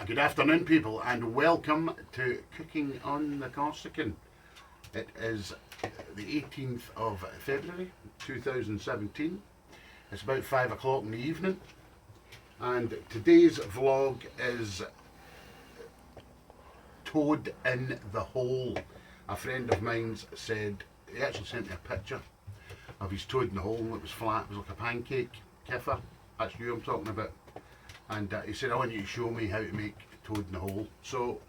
Good afternoon, people, and welcome to Cooking on the Corsican. It is the 18th of February 2017. It's about 5 o'clock in the evening, and today's vlog is Toad in the Hole. A friend of mine's said, he actually sent me a picture of his toad in the hole, and it was flat, it was like a pancake. Kiffer, that's you I'm talking about. And he said, I want you to show me how to make toad in the hole. So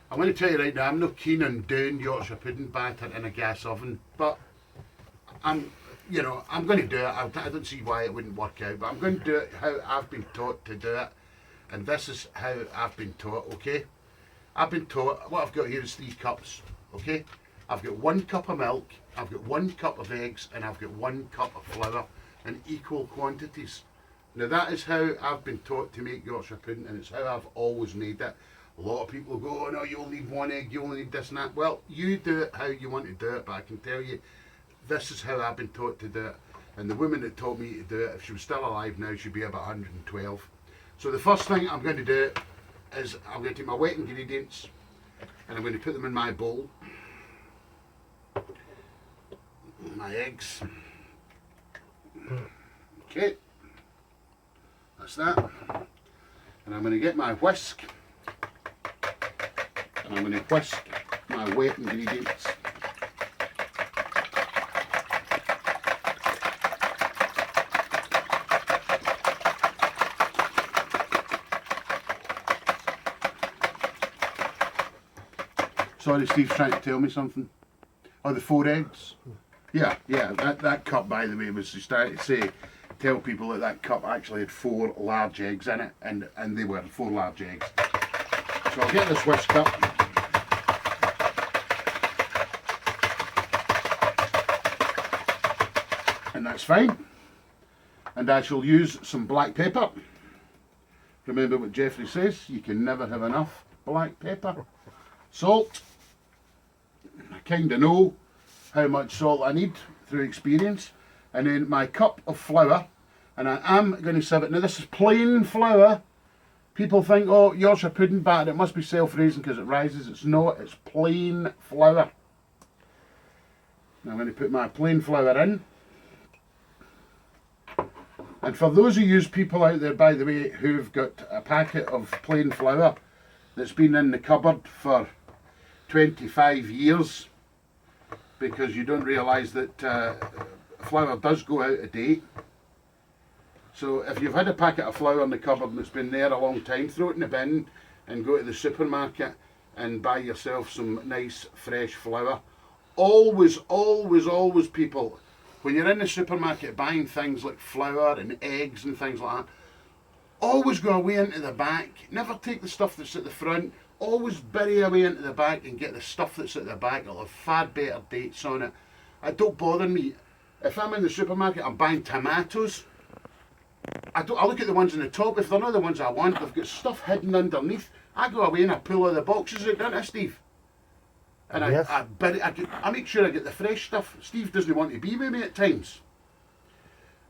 I'm going to tell you right now, I'm not keen on doing Yorkshire pudding batter in a gas oven, but I'm going to do it. I don't see why it wouldn't work out, but I'm going to do it how I've been taught to do it, and this is how I've been taught. Okay, I've been taught, what I've got here is 3 cups. Okay, I've got 1 cup of milk, I've got 1 cup of eggs, and I've got 1 cup of flour in equal quantities. Now that is how I've been taught to make Yorkshire pudding, and it's how I've always made it. A lot of people go, oh no, you only need 1 egg, you only need this and that. Well, you do it how you want to do it, but I can tell you, this is how I've been taught to do it. And the woman that taught me to do it, if she was still alive now, she'd be about 112. So the first thing I'm going to do is I'm going to take my wet ingredients and I'm going to put them in my bowl. My eggs. Okay. That's that. And I'm going to get my whisk, and I'm going to whisk my wet ingredients. Sorry, Steve's trying to tell me something. Oh, the 4 eggs? Yeah, that cup, by the way, was just trying to say, tell people that that cup actually had 4 large eggs in it, and they were 4 large eggs. So I'll get this whisk up. And that's fine. And I shall use some black pepper. Remember what Jeffrey says, you can never have enough black pepper. Salt. I kind of know how much salt I need through experience. And then my cup of flour, and I am going to sieve it. Now this is plain flour. People think, oh, Yorkshire pudding batter, it must be self-raising because it rises. It's not, it's plain flour. Now I'm going to put my plain flour in. And for those of you people out there, by the way, who've got a packet of plain flour that's been in the cupboard for 25 years, because you don't realise that flour does go out of date. So if you've had a packet of flour in the cupboard and it's been there a long time, throw it in the bin and go to the supermarket and buy yourself some nice fresh flour. Always, always, always, people, when you're in the supermarket buying things like flour and eggs and things like that, always go away into the back. Never take the stuff that's at the front. Always bury away into the back and get the stuff that's at the back. It'll have far better dates on it. It don't bother me. If I'm in the supermarket, I'm buying tomatoes. I look at the ones on the top. If they're not the ones I want, they've got stuff hidden underneath. I go away and I pull all the boxes out, don't I, Steve? And yes. I make sure I get the fresh stuff. Steve doesn't want to be with me at times.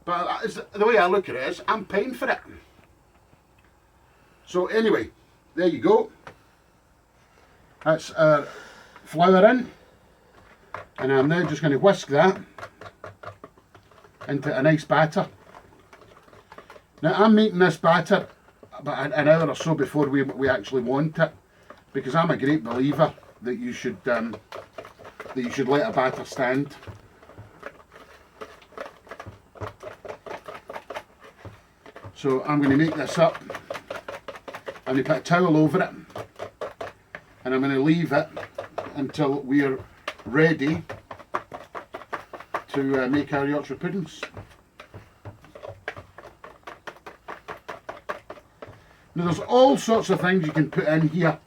But the way I look at it is, I'm paying for it. So anyway, there you go. That's our flour in. And I'm now just going to whisk that into a nice batter. Now I'm making this batter about an hour or so before we actually want it, because I'm a great believer that you should let a batter stand. So I'm going to make this up. I'm going to put a towel over it, and I'm going to leave it until we're ready to make our Yorkshire puddings. Now there's all sorts of things you can put in here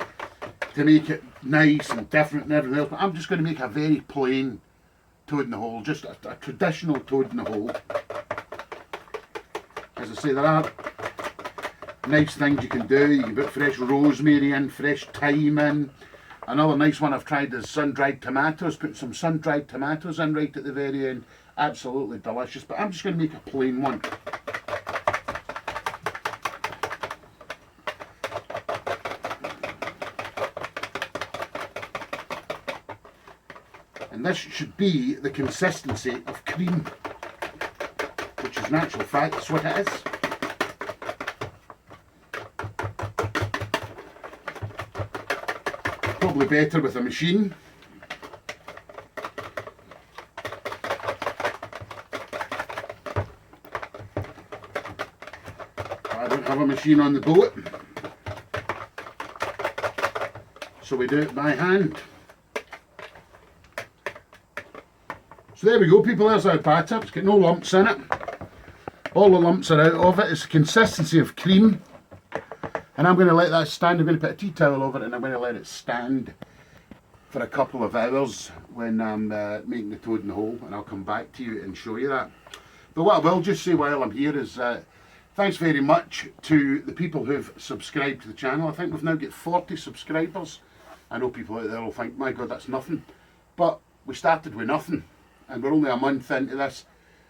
to make it nice and different and everything else, but I'm just going to make a very plain toad in the hole, just a traditional toad in the hole. As I say, there are nice things you can do. You can put fresh rosemary in, fresh thyme in. Another nice one I've tried is sun-dried tomatoes. Put some sun-dried tomatoes in right at the very end. Absolutely delicious, but I'm just going to make a plain one. And this should be the consistency of cream, which is in actual fact that's what it is. Probably better with a machine. I don't have a machine on the boat, so we do it by hand. So there we go, people, there's our batter. It's got no lumps in it. All the lumps are out of it. It's the consistency of cream. And I'm going to let that stand. I'm going to put a tea towel over it and I'm going to let it stand for a couple of hours when I'm making the toad in the hole, and I'll come back to you and show you that. But what I will just say while I'm here is thanks very much to the people who've subscribed to the channel. I think we've now got 40 subscribers. I know people out there will think, my God, that's nothing. But we started with nothing and we're only a month into this.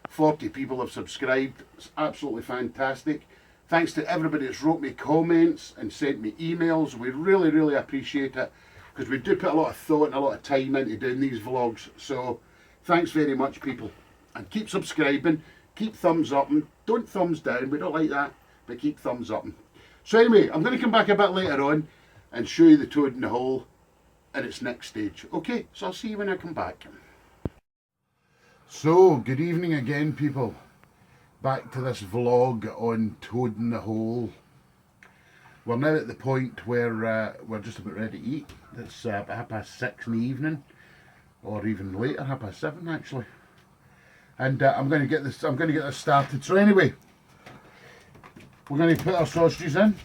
40 people have subscribed. It's absolutely fantastic. Thanks to everybody that's wrote me comments and sent me emails. We really, really appreciate it, because we do put a lot of thought and a lot of time into doing these vlogs. So thanks very much, people. And keep subscribing, keep thumbs up, and don't thumbs down. We don't like that, but keep thumbs up. So anyway, I'm going to come back a bit later on and show you the toad in the hole at its next stage. Okay, so I'll see you when I come back. So, good evening again, people. Back to this vlog on toad in the hole. We're now at the point where we're just about ready to eat. It's about 6:30 in the evening, or even later, 7:30 actually. And I'm going to get this. I'm going to get this started. So anyway, we're going to put our sausages in,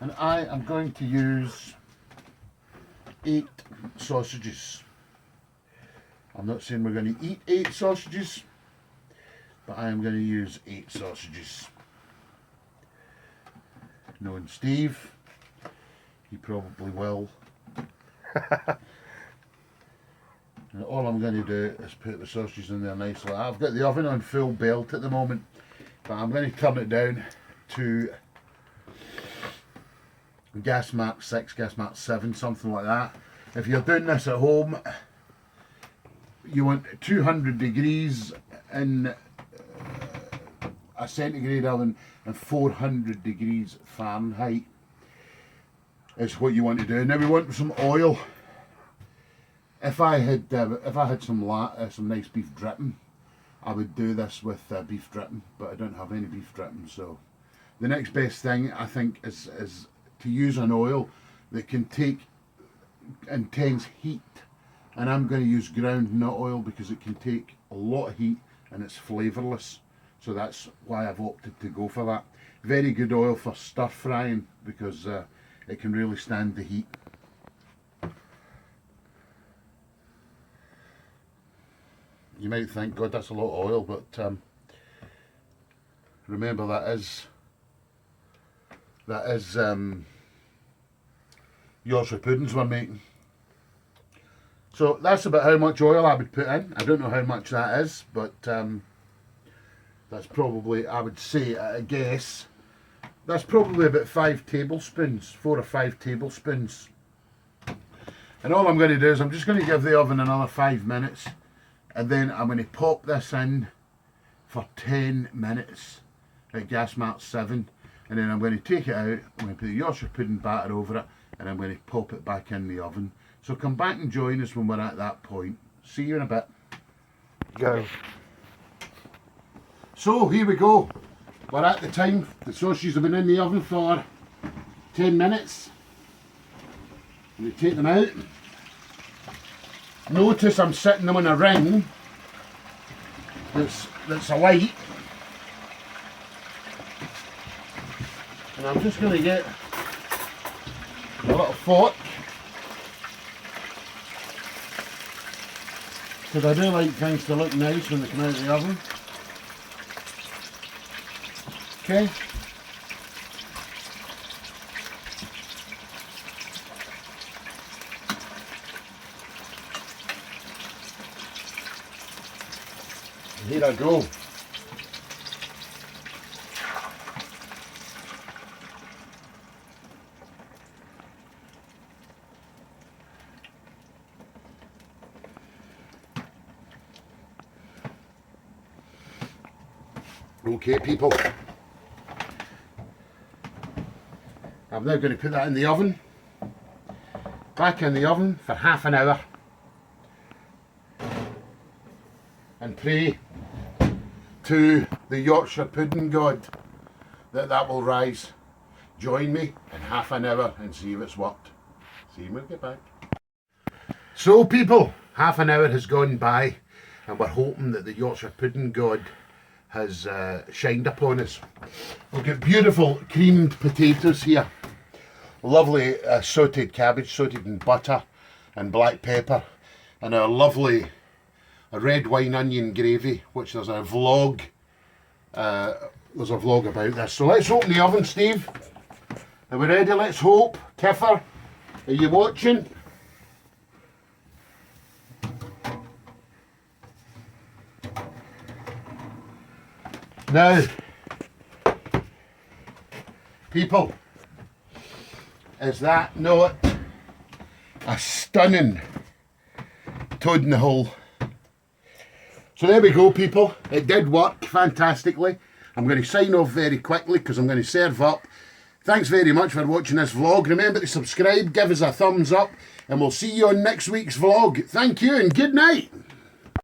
and I am going to use 8 sausages. I'm not saying we're going to eat 8 sausages, but I am going to use 8 sausages. Knowing Steve, he probably will. And all I'm going to do is put the sausages in there nicely. I've got the oven on full belt at the moment, but I'm going to turn it down to gas mark 6, gas mark 7, something like that. If you're doing this at home, you want 200 degrees in a centigrade oven and 400 degrees Fahrenheit is what you want to do. Now we want some oil. If I had some nice beef dripping, I would do this with beef dripping, but I don't have any beef dripping. So the next best thing I think is to use an oil that can take intense heat. And I'm going to use ground nut oil because it can take a lot of heat and it's flavourless. So that's why I've opted to go for that. Very good oil for stir frying because it can really stand the heat. You might think, God, that's a lot of oil, but remember that is Yorkshire puddings we're making. So that's about how much oil I would put in. I don't know how much that is, but that's probably, I would say, at a guess, that's probably about 5 tablespoons, 4 or 5 tablespoons. And all I'm going to do is I'm just going to give the oven another 5 minutes, and then I'm going to pop this in for 10 minutes at gas mark 7, and then I'm going to take it out, I'm going to put the Yorkshire pudding batter over it, and I'm going to pop it back in the oven. So come back and join us when we're at that point. See you in a bit. Go. So here we go. We're at the time. The sausages have been in the oven for 10 minutes. I'm going to take them out. Notice I'm setting them on a ring that's alight. And I'm just going to get a little fork, because I do like things to look nice when they come out of the oven. Okay. And here I go. Okay, people. I'm now going to put that in the oven. Back in the oven for half an hour. And pray to the Yorkshire pudding god that will rise. Join me in half an hour and see if it's worked. See you when we get back. So people, half an hour has gone by and we're hoping that the Yorkshire pudding god has shined upon us. We've got beautiful creamed potatoes here. Lovely sautéed cabbage, sautéed in butter and black pepper. And our lovely red wine onion gravy, which there's a vlog. There's a vlog about this. So let's open the oven, Steve. Are we ready? Let's hope. Kiffer, are you watching? Now, people, is that not a stunning toad in the hole? So there we go, people. It did work fantastically. I'm going to sign off very quickly because I'm going to serve up. Thanks very much for watching this vlog. Remember to subscribe, give us a thumbs up, and we'll see you on next week's vlog. Thank you and good night.